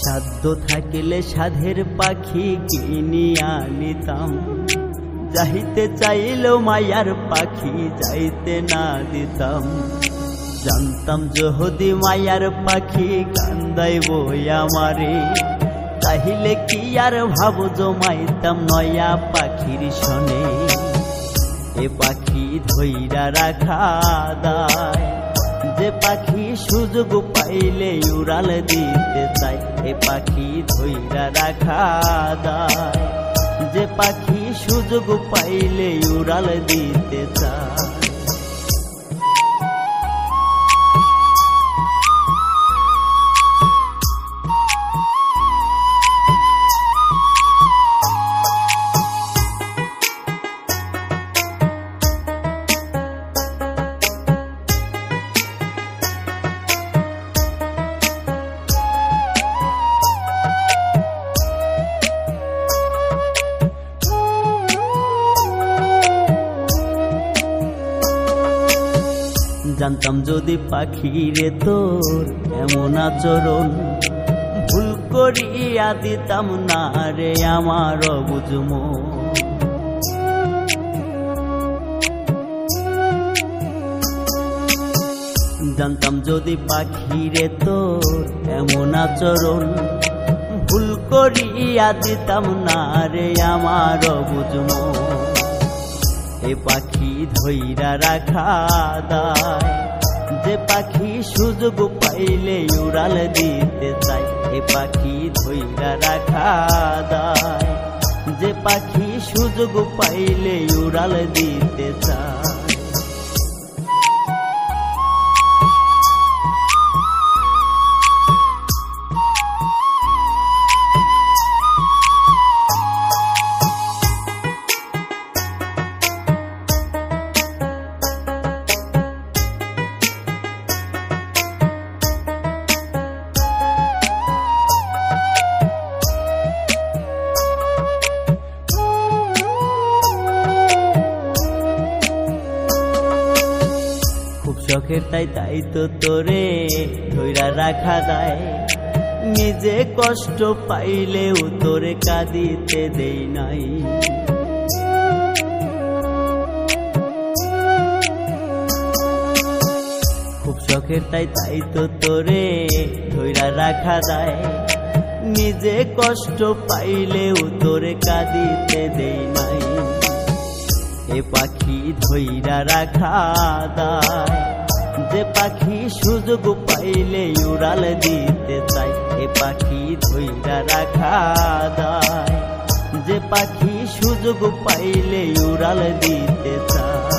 সাধ্য থাকিলে সাধের পাখি কিনিয়া নিতাম, যাইতে চাইলেও মায়ার পাখি যাইতে না দিতাম। জানতাম যদি মায়ার পাখি কান্দাইব আমারে, তাহিলে কি আর ভাব জমাইতাম নয়া পাখির সনে। এ পাখি ধইরা রাখা দায়, যে পাখি সুযোগ পাইলে উড়াল দিতে চাই। এ পাখি ধইরা রাখা দায়, যে পাখি সুযোগ পাইলে উড়াল দিতে চাই। জানতাম যদি পাখিরে তোর এমন আচরণ, ভুল করিয়া দিতাম না রে আমার বুঝম। জানতাম যদি পাখিরে তোর এমন আচরণ, ভুল করিয়া দিতাম না রে আমার বুঝম। এ পাখি ধইরা রাখা দায়, যে পাখি সুযোগ পাইলে উড়াল দিতে চাই। এ পাখি ধইরা রাখা দায়, যে পাখি সুযোগ পাইলে উড়াল দিতে চাই। শখের তাই তো তোরে ধইরা রাখা দায়, নিজে কষ্ট পাইলেও তোরে কাঁদিতে দেই নাই। খুব শখের তাই তো তোরে ধইরা রাখা দায়, নিজে কষ্ট পাইলেও তোরে কাঁদিতে দেই নাই। এ পাখি ধইরা রাখা দায়, যে পাখি সুযোগ পাইলে উড়াল দিতে চাই। এ পাখি ধইরা রাখা দায়, যে পাখি সুযোগ পাইলে উড়াল দিতে চাই।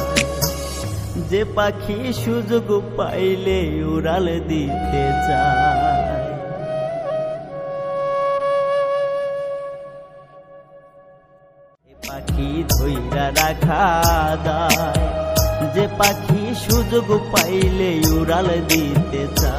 যে পাখি সুযোগ পাইলে উড়াল দিতে চাই। এ পাখি ধইরা রাখা দায়, যে পাখি সুযোগ পাইলে উড়াল দিতে চাই।